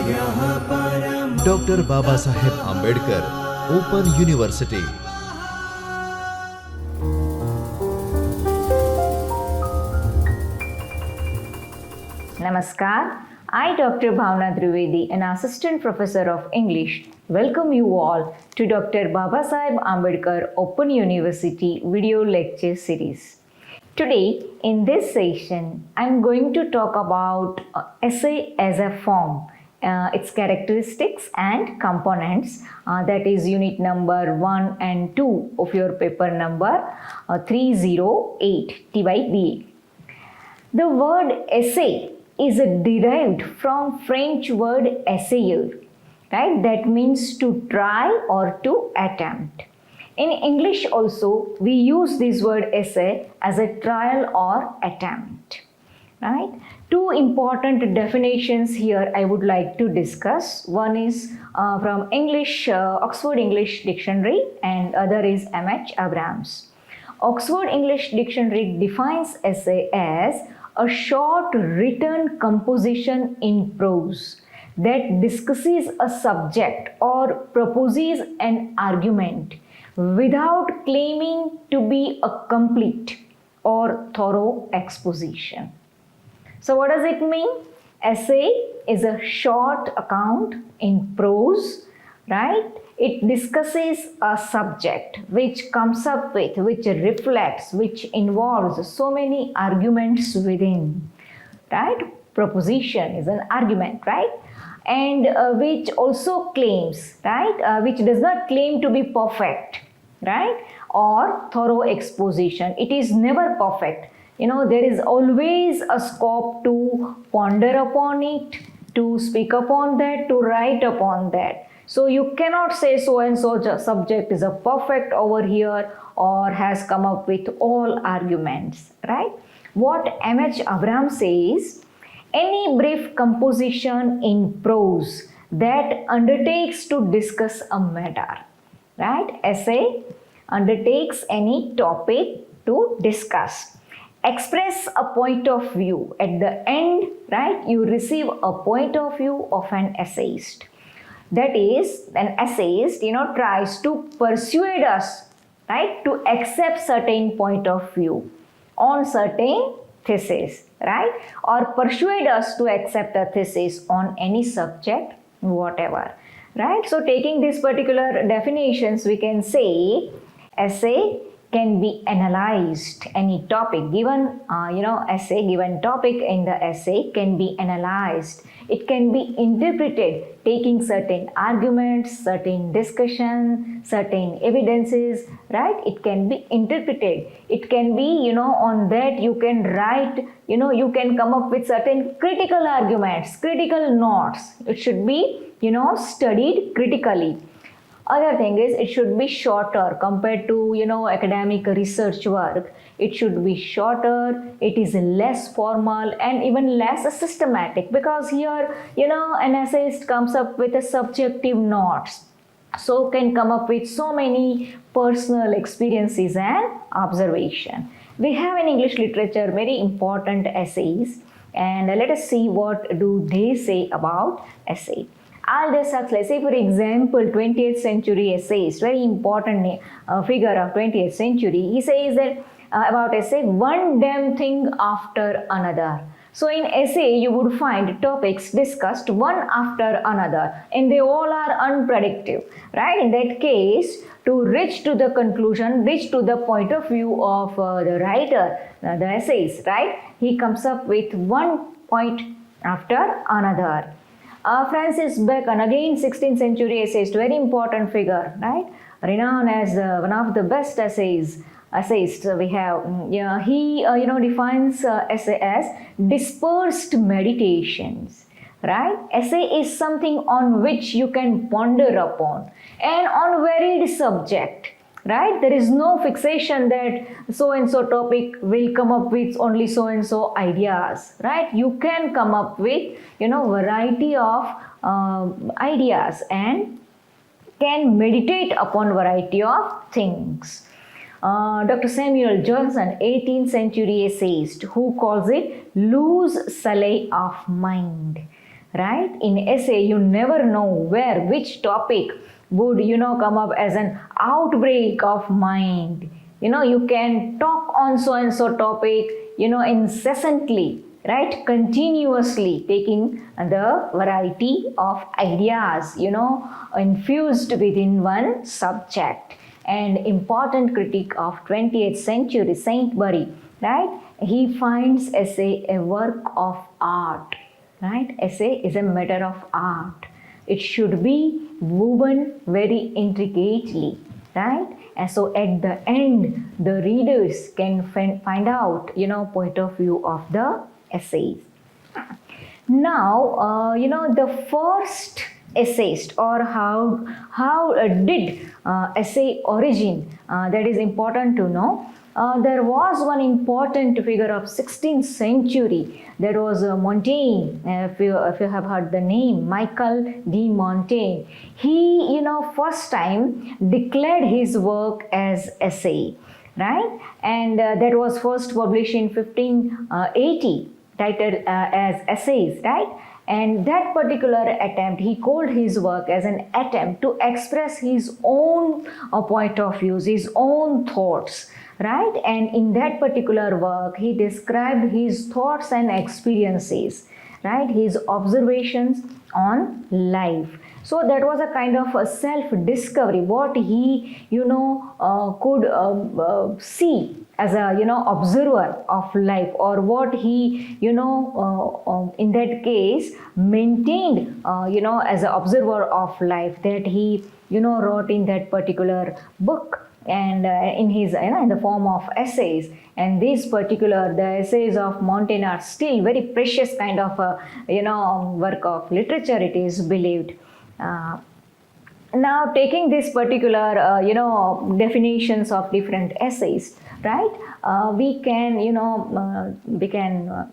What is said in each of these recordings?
Dr. Babasaheb Ambedkar Open University. Namaskar. I, Dr. Bhavna Trivedi, an assistant professor of English, welcome you all to Dr. Babasaheb Ambedkar Open University video lecture series. Today, in this session, I'm going to talk about essay as a form, its characteristics and components. That is unit number 1 and 2 of your paper number 308 TYBA. The word essay is derived from French word essayer, right? That means to try or to attempt. In English also, we use this word essay as a trial or attempt, right? Two important definitions here I would like to discuss. One is from Oxford English Dictionary, and other is M.H. Abrams. Oxford English Dictionary defines essay as a short written composition in prose that discusses a subject or proposes an argument without claiming to be a complete or thorough exposition. So what does it mean? Essay is a short account in prose, right? It discusses a subject which comes up with, which reflects, which involves so many arguments within, right? Proposition is an argument, right? And which also claims, right? Which does not claim to be perfect, right? Or thorough exposition. It is never perfect. There is always a scope to ponder upon it, to speak upon that, to write upon that. So you cannot say so and so subject is a perfect over here or has come up with all arguments, right? What M.H. Abrams says, any brief composition in prose that undertakes to discuss a matter, right? Essay undertakes any topic to discuss. Express a point of view. At the end, right, you receive a point of view of an essayist. That is, an essayist, tries to persuade us, right, to accept certain point of view on certain thesis, right, or persuade us to accept a thesis on any subject, whatever, right. So taking these particular definitions, we can say essay can be analyzed. Any topic given, given topic in the essay can be analyzed. It can be interpreted, taking certain arguments, certain discussion, certain evidences, right? It can be interpreted. It can be, on that you can write, you can come up with certain critical arguments, critical notes. It should be, studied critically. Other thing is, it should be shorter compared to, academic research work. It should be shorter, it is less formal and even less systematic, because here, an essayist comes up with a subjective notes. So can come up with so many personal experiences and observation. We have in English literature very important essays, and let us see what do they say about essay. Aldous Huxley, say for example, 20th century essayist, very important figure of 20th century. He says that about essay, one damn thing after another. So in essay, you would find topics discussed one after another, and they all are unpredictable, right? In that case, to reach to the conclusion, reach to the point of view of the writer, the essayist, right? He comes up with one point after another. Francis Bacon, again 16th century essayist, very important figure, right? Renowned as one of the best essayists we have. He defines essay as dispersed meditations, right? Essay is something on which you can ponder upon and on varied subject, right? There is no fixation that so and so topic will come up with only so and so ideas, right? You can come up with, variety of ideas and can meditate upon variety of things. Dr. Samuel Johnson, 18th century essayist, who calls it loose sleight of mind, right? In essay, you never know which topic would, come up as an outbreak of mind. You can talk on so and so topic, incessantly, right? Continuously taking the variety of ideas, infused within one subject. And important critic of 20th century, Saintbury, right? He finds essay a work of art, right? Essay is a matter of art. It should be woven very intricately, right? And so at the end, the readers can find out, point of view of the essays. Now, the first essayist, or how did essay origin, that is important to know. There was one important figure of 16th century. There was Montaigne, if you have heard the name, Michael de Montaigne. He, first time declared his work as essay, right? And that was first published in 1580, titled as Essays, right? And that particular attempt, he called his work as an attempt to express his own point of views, his own thoughts, right? And in that particular work, he described his thoughts and experiences, right? His observations on life. So that was a kind of a self-discovery, what he, could see as a, observer of life, or what he, in that case, maintained, as an observer of life, that he, wrote in that particular book, and in his, in the form of essays. And these particular, the essays of Montaigne are still very precious kind of a, work of literature, it is believed. Now, taking this particular, definitions of different essays, right? We can,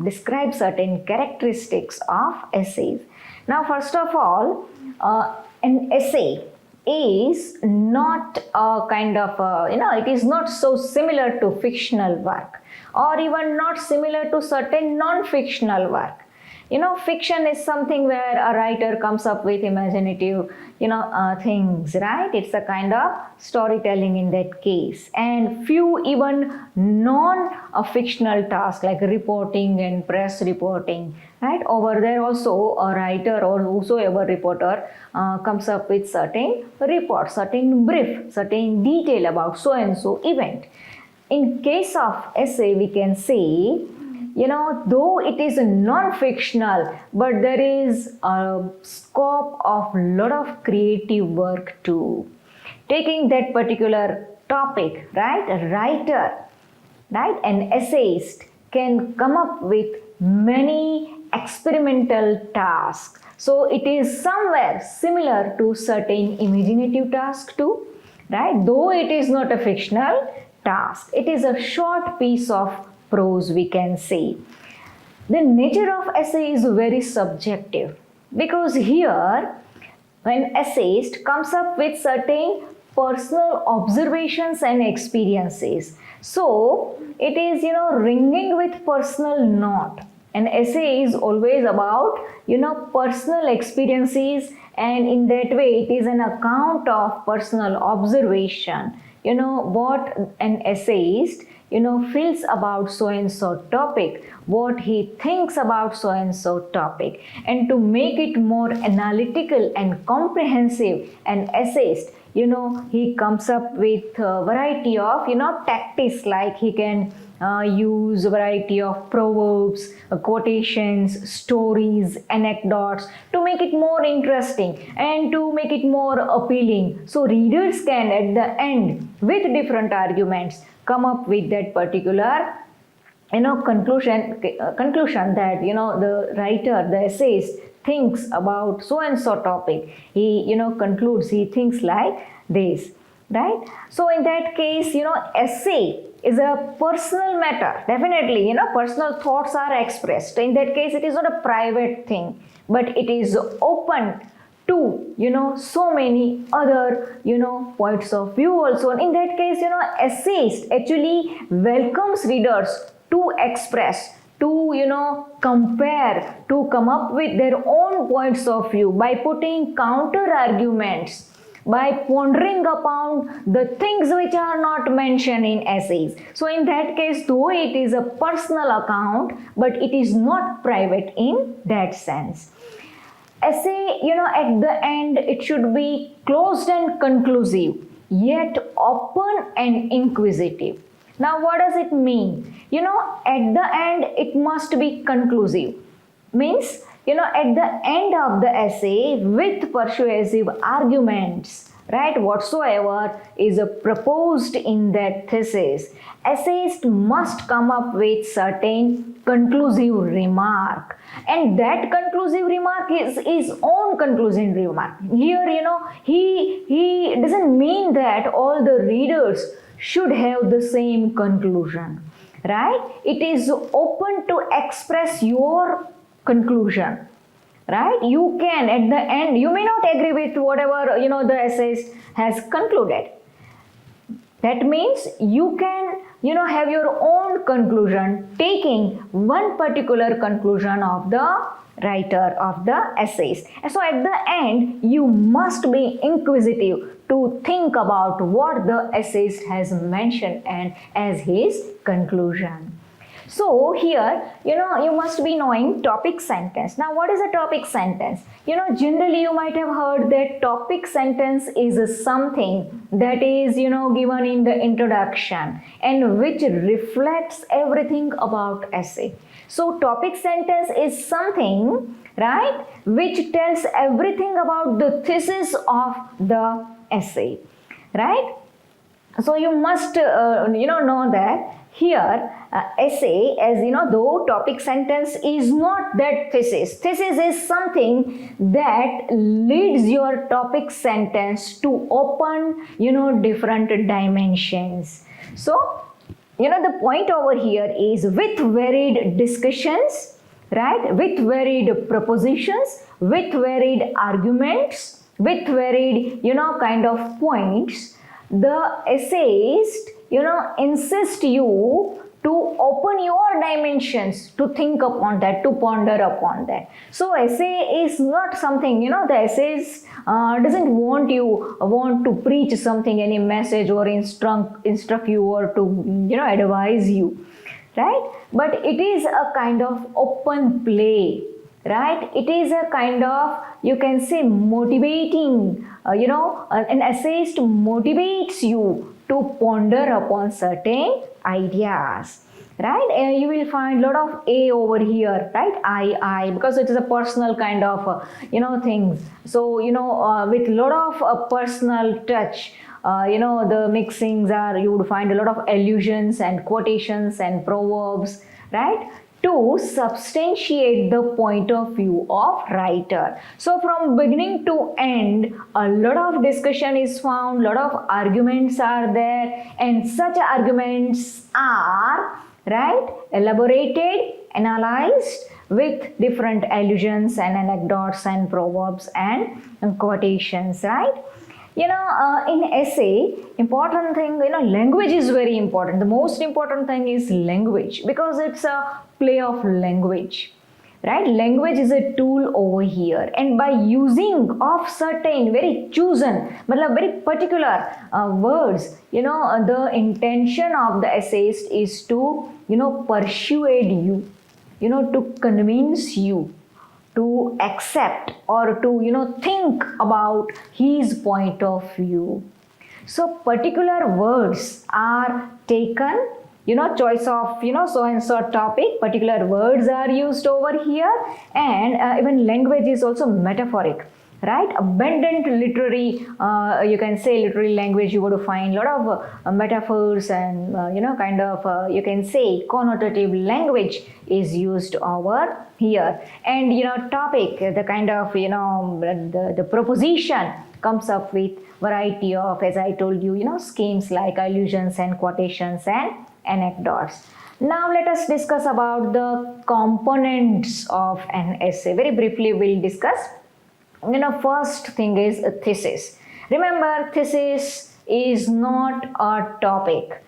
describe certain characteristics of essays. Now, first of all, an essay is not a kind of, it is not so similar to fictional work, or even not similar to certain non-fictional work. Fiction is something where a writer comes up with imaginative, things, right? It's a kind of storytelling in that case. And few even non-fictional tasks like reporting and press reporting, right? Over there also a writer or whosoever reporter comes up with certain report, certain brief, certain detail about so and so event. In case of essay, we can say, though it is non-fictional, but there is a scope of lot of creative work too. Taking that particular topic, right? A writer, right? An essayist can come up with many experimental tasks. So it is somewhere similar to certain imaginative tasks too, right? Though it is not a fictional task, it is a short piece of prose, we can say. The nature of essay is very subjective, because here when essayist comes up with certain personal observations and experiences, so it is ringing with personal note. An essay is always about personal experiences, and in that way it is an account of personal observation, what an essayist feels about so and so topic, what he thinks about so and so topic. And to make it more analytical and comprehensive, an essayist, he comes up with a variety of tactics, like he can use a variety of proverbs, quotations, stories, anecdotes, to make it more interesting and to make it more appealing, so readers can at the end, with different arguments, come up with that particular conclusion that the writer, the essayist, thinks about so and so topic. He concludes, he thinks like this, right? So in that case, essay is a personal matter. Definitely, personal thoughts are expressed. In that case, it is not a private thing, but it is open to so many other points of view also. In that case, essayist actually welcomes readers to express, to compare, to come up with their own points of view by putting counter arguments, by pondering upon the things which are not mentioned in essays. So in that case, though it is a personal account, but it is not private in that sense. Essay, at the end it should be closed and conclusive, yet open and inquisitive. Now what does it mean? At the end it must be conclusive. Means, at the end of the essay with persuasive arguments, right, whatsoever is proposed in that thesis, essayist must come up with certain conclusive remark, and that conclusive remark is his own conclusive remark. Here, he doesn't mean that all the readers should have the same conclusion, right? It is open to express your conclusion, right? You can, at the end, you may not agree with whatever the essayist has concluded. That means you can have your own conclusion, taking one particular conclusion of the writer, of the essayist. And so at the end you must be inquisitive to think about what the essayist has mentioned and as his conclusion. So here, you must be knowing topic sentence. Now what is a topic sentence? Generally you might have heard that topic sentence is something that is, given in the introduction and which reflects everything about essay. So topic sentence is something, right, which tells everything about the thesis of the essay, right? So you must, know that here essay, as though topic sentence is not that thesis. Thesis is something that leads your topic sentence to open, different dimensions. So, the point over here is with varied discussions, right, with varied propositions, with varied arguments, with varied, kind of points, the essayist, insist you to open your dimensions, to think upon that, to ponder upon that. So essay is not something, the essayist doesn't want to preach something, any message or instruct you or to, advise you, right? But it is a kind of open play, right? It is a kind of, you can say, motivating, an essayist motivates you to ponder upon certain ideas, right? You will find a lot of A over here, right? I, because it is a personal kind of, things. So, with a lot of personal touch, the mixings are, you would find a lot of allusions and quotations and proverbs, right, to substantiate the point of view of writer. So from beginning to end, a lot of discussion is found, lot of arguments are there, and such arguments are, right, elaborated, analyzed with different allusions and anecdotes and proverbs and quotations, right? In essay, important thing, language is very important. The most important thing is language, because it's a play of language, right? Language is a tool over here, and by using of certain very chosen, very particular words, the intention of the essayist is to, persuade you, to convince you to accept or to think about his point of view. So particular words are taken, choice of so and so topic, particular words are used over here, and even language is also metaphoric, right? Abundant literary, you can say literary language, you would find a lot of metaphors and kind of you can say connotative language is used over here. And topic, the kind of the proposition comes up with variety of, as I told you, schemes like allusions and quotations and anecdotes. Now let us discuss about the components of an essay. Very briefly we'll discuss. First thing is a thesis. Remember, thesis is not a topic.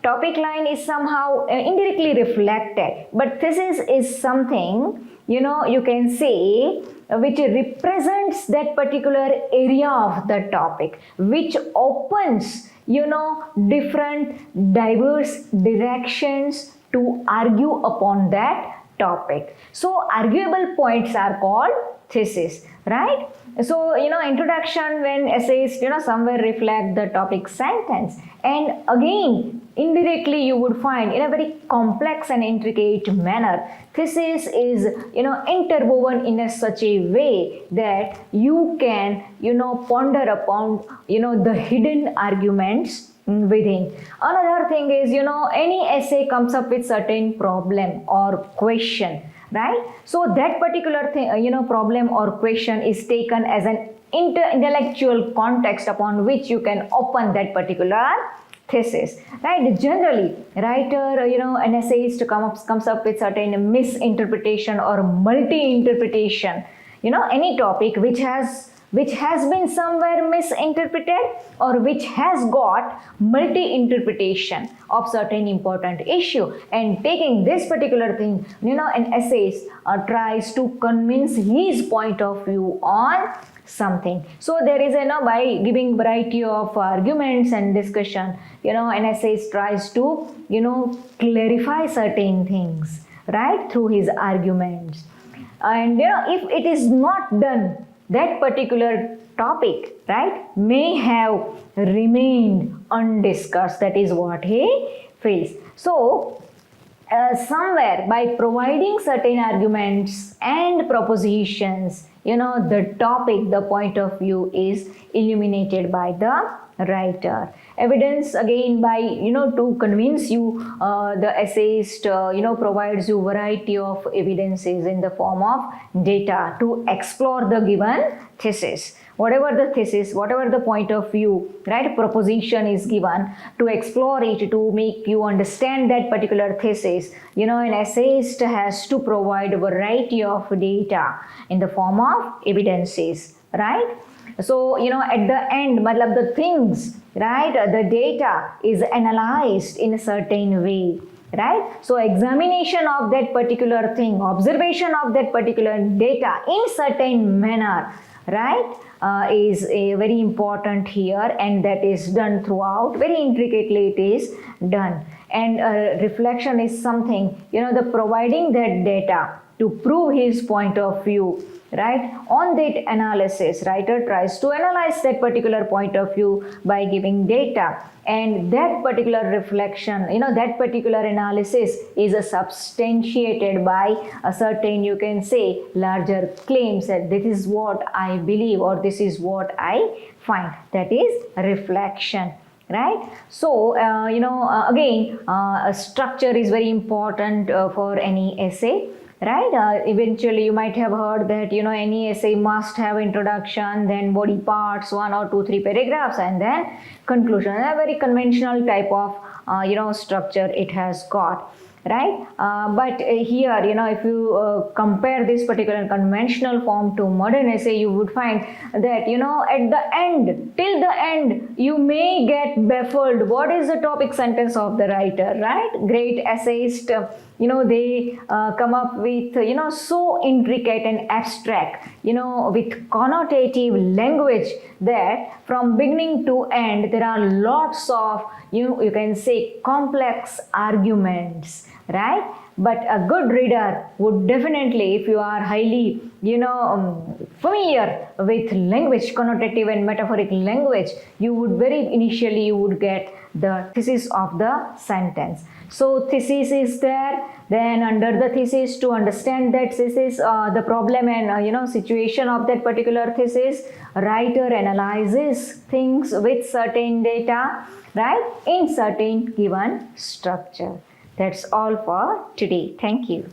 Topic line is somehow indirectly reflected, but thesis is something, you can say, which represents that particular area of the topic, which opens, different diverse directions to argue upon that topic. So arguable points are called thesis, right? So, introduction when essays, somewhere reflect the topic sentence. And again, indirectly you would find in a very complex and intricate manner, thesis is, interwoven in such a way that you can, ponder upon, the hidden arguments within. Another thing is, any essay comes up with certain problem or question, right? So that particular thing, problem or question is taken as an intellectual context upon which you can open that particular thesis, right? Generally, writer, an essayist comes up with certain misinterpretation or multi-interpretation, any topic which has been somewhere misinterpreted or which has got multi-interpretation of certain important issue, and taking this particular thing, an essayist tries to convince his point of view on something. So there is, by giving variety of arguments and discussion, an essayist tries to, clarify certain things, right, through his arguments. And, if it is not done, that particular topic, right, may have remained undiscussed. That is what he feels. So, somewhere by providing certain arguments and propositions, the topic, the point of view is illuminated by the writer. Evidence, again, by, to convince you, the essayist, provides you variety of evidences in the form of data to explore the given thesis. Whatever the thesis, whatever the point of view, right, proposition is given, to explore it, to make you understand that particular thesis, an essayist has to provide a variety of data in the form of evidences, right? So, at the end, the things, right, the data is analyzed in a certain way, right? So, examination of that particular thing, observation of that particular data in certain manner, right, is very important here, and that is done throughout. Very intricately it is done. And reflection is something, the providing that data to prove his point of view, right? On that analysis, writer tries to analyze that particular point of view by giving data, and that particular reflection, that particular analysis is substantiated by a certain, you can say, larger claims that this is what I believe or this is what I find. That is reflection, right? So, again, a structure is very important for any essay. Right? Eventually, you might have heard that, any essay must have introduction, then body parts, 1 or 2, 3 paragraphs, and then conclusion. A very conventional type of, structure it has got, right? But here, if you compare this particular conventional form to modern essay, you would find that, at the end, till the end, you may get baffled. What is the topic sentence of the writer, right? Great essayist, they come up with, so intricate and abstract, with connotative language that from beginning to end, there are lots of, you can say, complex arguments, right? But a good reader would definitely, if you are highly, familiar with language, connotative and metaphoric language, you would initially you would get the thesis of the sentence. So thesis is there. Then under the thesis, to understand that thesis, the problem and situation of that particular thesis, writer analyzes things with certain data, right, in certain given structure. That's all for today. Thank you.